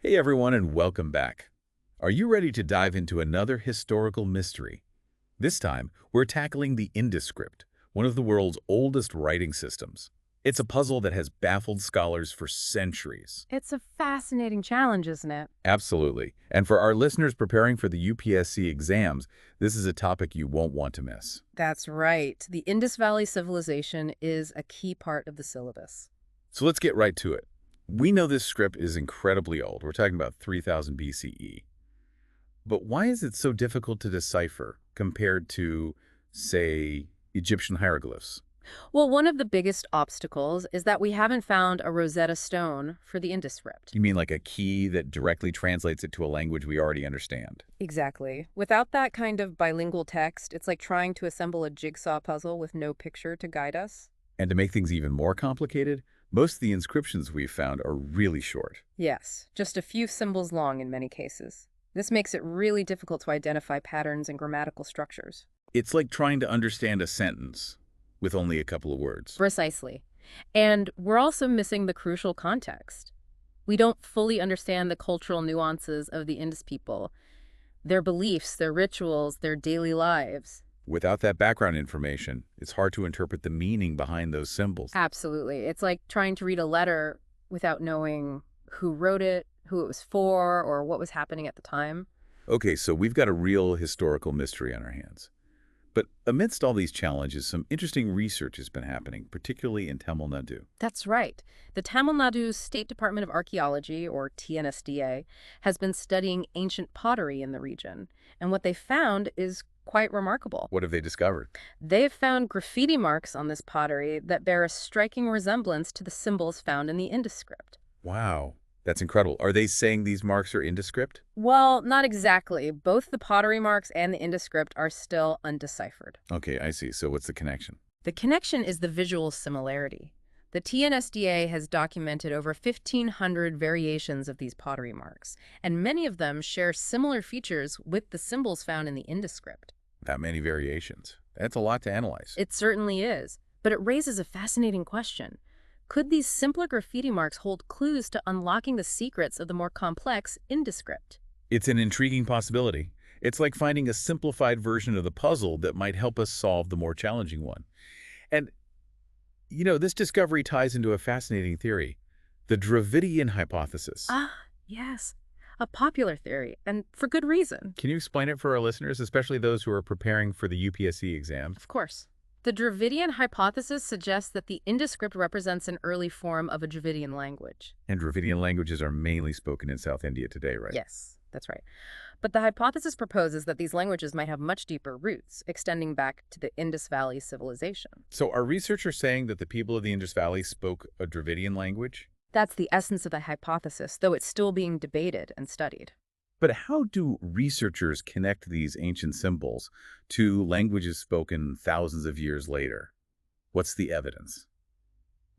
Hey everyone, and welcome back. Are you ready to dive into another historical mystery? This time, we're tackling the Indus script, one of the world's oldest writing systems. It's a puzzle that has baffled scholars for centuries. It's a fascinating challenge, isn't it? Absolutely. And for our listeners preparing for the UPSC exams, this is a topic you won't want to miss. That's right. The Indus Valley Civilization is a key part of the syllabus. So let's get right to it. We know this script is incredibly old. We're talking about 3000 BCE. But why is it so difficult to decipher compared to, say, Egyptian hieroglyphs? Well, one of the biggest obstacles is that we haven't found a Rosetta Stone for the Indus script. You mean like a key that directly translates it to a language we already understand? Exactly. Without that kind of bilingual text, it's like trying to assemble a jigsaw puzzle with no picture to guide us. And to make things even more complicated, most of the inscriptions we've found are really short. Yes, just a few symbols long in many cases. This makes it really difficult to identify patterns and grammatical structures. It's like trying to understand a sentence with only a couple of words. Precisely. And we're also missing the crucial context. We don't fully understand the cultural nuances of the Indus people, their beliefs, their rituals, their daily lives. Without that background information, it's hard to interpret the meaning behind those symbols. Absolutely. It's like trying to read a letter without knowing who wrote it, who it was for, or what was happening at the time. Okay, so we've got a real historical mystery on our hands. But amidst all these challenges, some interesting research has been happening, particularly in Tamil Nadu. That's right. The Tamil Nadu State Department of Archaeology, or TNSDA, has been studying ancient pottery in the region. And what they found is quite remarkable. What have they discovered? They've found graffiti marks on this pottery that bear a striking resemblance to the symbols found in the Indus script. Wow, that's incredible. Are they saying these marks are Indus script? Well, not exactly. Both the pottery marks and the Indus script are still undeciphered. Okay, I see. So what's the connection? The connection is the visual similarity. The TNSDA has documented over 1,500 variations of these pottery marks, and many of them share similar features with the symbols found in the Indus script. That many variations. That's a lot to analyze. It certainly is, but it raises a fascinating question. Could these simpler graffiti marks hold clues to unlocking the secrets of the more complex Indus script? It's an intriguing possibility. It's like finding a simplified version of the puzzle that might help us solve the more challenging one. And, this discovery ties into a fascinating theory, the Dravidian hypothesis. Ah, yes. A popular theory, and for good reason. Can you explain it for our listeners, especially those who are preparing for the UPSC exams? Of course. The Dravidian hypothesis suggests that the Indus script represents an early form of a Dravidian language. And Dravidian languages are mainly spoken in South India today, right? Yes, that's right. But the hypothesis proposes that these languages might have much deeper roots, extending back to the Indus Valley civilization. So are researchers saying that the people of the Indus Valley spoke a Dravidian language? That's the essence of the hypothesis, though it's still being debated and studied. But how do researchers connect these ancient symbols to languages spoken thousands of years later? What's the evidence?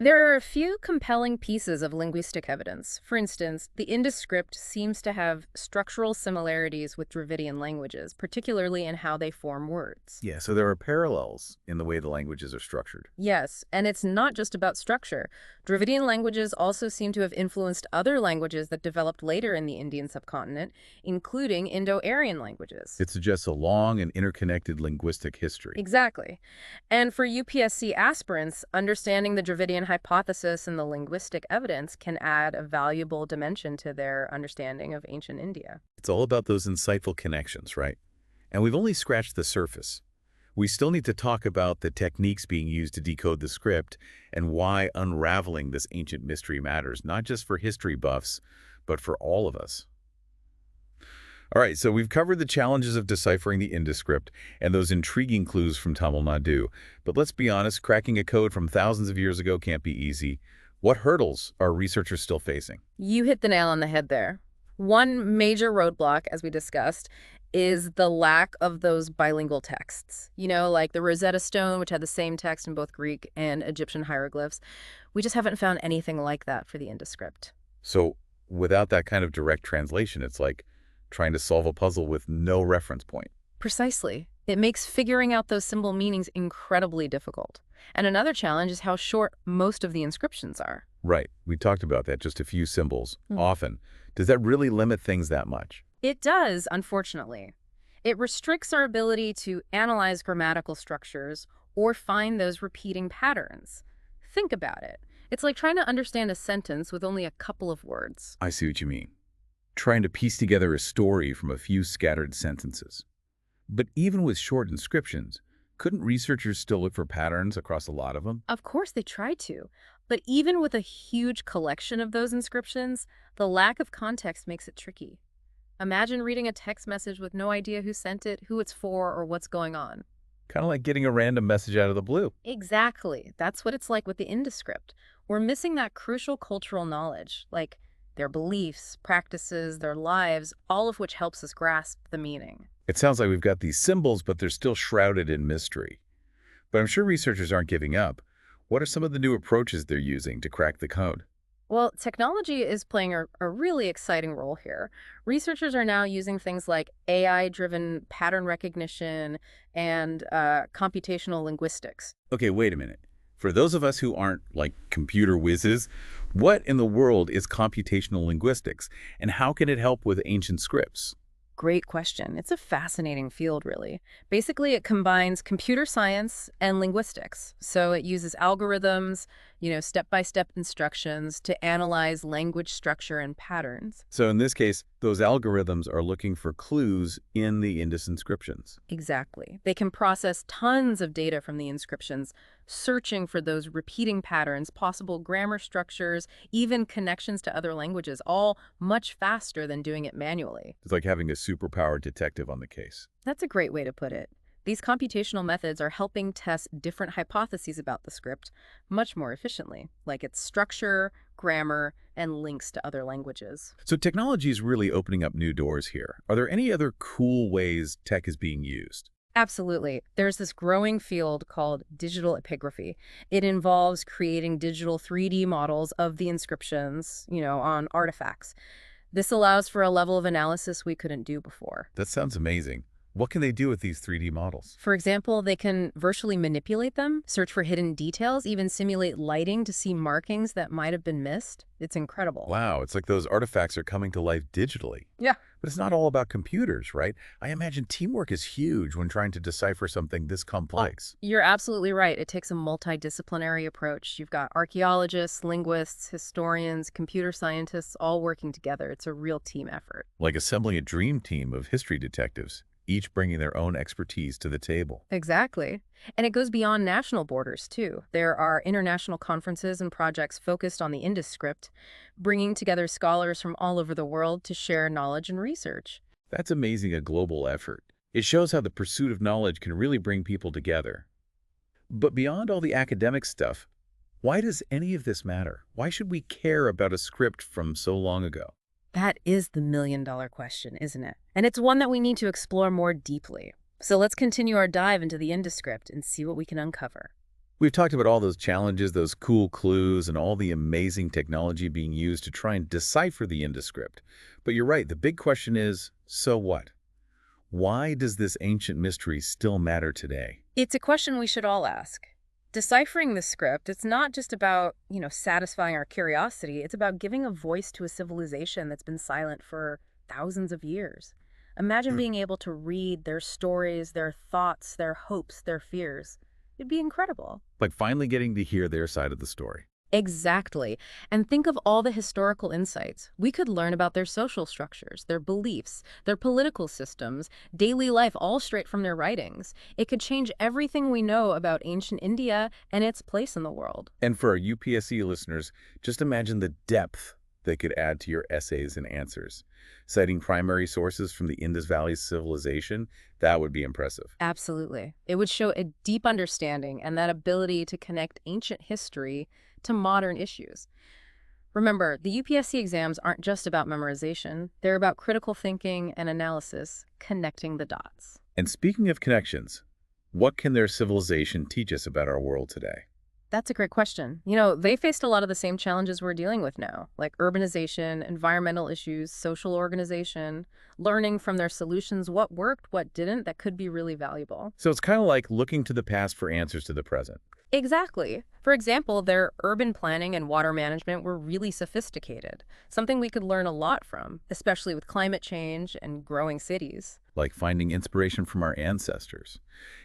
There are a few compelling pieces of linguistic evidence. For instance, the Indus script seems to have structural similarities with Dravidian languages, particularly in how they form words. Yeah, so there are parallels in the way the languages are structured. Yes, and it's not just about structure. Dravidian languages also seem to have influenced other languages that developed later in the Indian subcontinent, including Indo-Aryan languages. It suggests a long and interconnected linguistic history. Exactly. And for UPSC aspirants, understanding the Dravidian hypothesis and the linguistic evidence can add a valuable dimension to their understanding of ancient India. It's all about those insightful connections, right? And we've only scratched the surface. We still need to talk about the techniques being used to decode the script and why unraveling this ancient mystery matters, not just for history buffs, but for all of us. All right, so we've covered the challenges of deciphering the Indus script and those intriguing clues from Tamil Nadu. But let's be honest, cracking a code from thousands of years ago can't be easy. What hurdles are researchers still facing? You hit the nail on the head there. One major roadblock, as we discussed, is the lack of those bilingual texts. Like the Rosetta Stone, which had the same text in both Greek and Egyptian hieroglyphs. We just haven't found anything like that for the Indus script. So without that kind of direct translation, it's like trying to solve a puzzle with no reference point. Precisely. It makes figuring out those symbol meanings incredibly difficult. And another challenge is how short most of the inscriptions are. Right. We talked about that, just a few symbols, often Does that really limit things that much? It does, unfortunately. It restricts our ability to analyze grammatical structures or find those repeating patterns. Think about it. It's like trying to understand a sentence with only a couple of words. I see what you mean. Trying to piece together a story from a few scattered sentences. But even with short inscriptions, couldn't researchers still look for patterns across a lot of them? Of course, they try to. But even with a huge collection of those inscriptions, the lack of context makes it tricky. Imagine reading a text message with no idea who sent it, who it's for, or what's going on. Kind of like getting a random message out of the blue. Exactly. That's what it's like with the Indus script. We're missing that crucial cultural knowledge, like their beliefs, practices, their lives, all of which helps us grasp the meaning. It sounds like we've got these symbols, but they're still shrouded in mystery. But I'm sure researchers aren't giving up. What are some of the new approaches they're using to crack the code? Well, technology is playing a really exciting role here. Researchers are now using things like AI-driven pattern recognition and computational linguistics. Okay, wait a minute. For those of us who aren't like computer whizzes, what in the world is computational linguistics, and how can it help with ancient scripts? Great question. It's a fascinating field, really. Basically, it combines computer science and linguistics. So it uses algorithms, step-by-step instructions to analyze language structure and patterns. So in this case, those algorithms are looking for clues in the Indus inscriptions. Exactly. They can process tons of data from the inscriptions, searching for those repeating patterns, possible grammar structures, even connections to other languages, all much faster than doing it manually. It's like having a superpowered detective on the case. That's a great way to put it. These computational methods are helping test different hypotheses about the script much more efficiently, like its structure, grammar, and links to other languages. So technology is really opening up new doors here. Are there any other cool ways tech is being used? Absolutely. There's this growing field called digital epigraphy. It involves creating digital 3D models of the inscriptions, on artifacts. This allows for a level of analysis we couldn't do before. That sounds amazing. What can they do with these 3D models? For example, they can virtually manipulate them, search for hidden details, even simulate lighting to see markings that might have been missed. It's incredible. Wow, it's like those artifacts are coming to life digitally. Yeah. But it's not all about computers, right? I imagine teamwork is huge when trying to decipher something this complex. You're absolutely right. It takes a multidisciplinary approach. You've got archaeologists, linguists, historians, computer scientists all working together. It's a real team effort. Like assembling a dream team of history detectives, each bringing their own expertise to the table. Exactly. And it goes beyond national borders, too. There are international conferences and projects focused on the Indus script, bringing together scholars from all over the world to share knowledge and research. That's amazing, a global effort. It shows how the pursuit of knowledge can really bring people together. But beyond all the academic stuff, why does any of this matter? Why should we care about a script from so long ago? That is the million-dollar question, isn't it? And it's one that we need to explore more deeply. So let's continue our dive into the Indus script and see what we can uncover. We've talked about all those challenges, those cool clues, and all the amazing technology being used to try and decipher the Indus script. But you're right, the big question is, so what? Why does this ancient mystery still matter today? It's a question we should all ask. Deciphering the script, it's not just about, satisfying our curiosity. It's about giving a voice to a civilization that's been silent for thousands of years. Imagine being able to read their stories, their thoughts, their hopes, their fears. It'd be incredible. Like finally getting to hear their side of the story. Exactly. And think of all the historical insights. We could learn about their social structures, their beliefs, their political systems, daily life, all straight from their writings. It could change everything we know about ancient India and its place in the world. And for our UPSC listeners, just imagine the depth they could add to your essays and answers. Citing primary sources from the Indus Valley civilization, that would be impressive. Absolutely. It would show a deep understanding and that ability to connect ancient history to modern issues. Remember, the UPSC exams aren't just about memorization. They're about critical thinking and analysis, connecting the dots. And speaking of connections, what can their civilization teach us about our world today? That's a great question. They faced a lot of the same challenges we're dealing with now, like urbanization, environmental issues, social organization, learning from their solutions what worked, what didn't, that could be really valuable. So it's kind of like looking to the past for answers to the present. Exactly. For example, their urban planning and water management were really sophisticated, something we could learn a lot from, especially with climate change and growing cities. Like finding inspiration from our ancestors.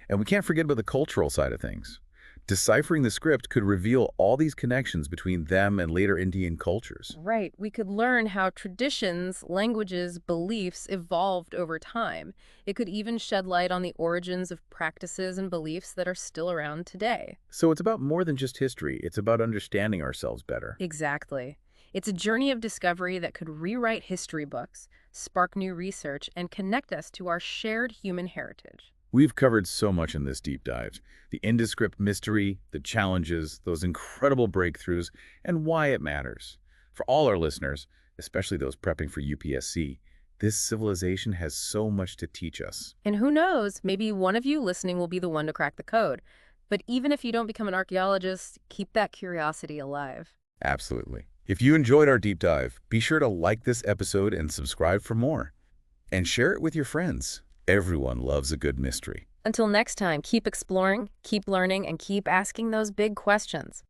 And we can't forget about the cultural side of things. Deciphering the script could reveal all these connections between them and later Indian cultures. Right. We could learn how traditions, languages, beliefs evolved over time. It could even shed light on the origins of practices and beliefs that are still around today. So it's about more than just history. It's about understanding ourselves better. Exactly. It's a journey of discovery that could rewrite history books, spark new research, and connect us to our shared human heritage. We've covered so much in this deep dive. The Indus script mystery, the challenges, those incredible breakthroughs, and why it matters. For all our listeners, especially those prepping for UPSC, this civilization has so much to teach us. And who knows, maybe one of you listening will be the one to crack the code. But even if you don't become an archaeologist, keep that curiosity alive. Absolutely. If you enjoyed our deep dive, be sure to like this episode and subscribe for more. And share it with your friends. Everyone loves a good mystery. Until next time, keep exploring, keep learning, and keep asking those big questions.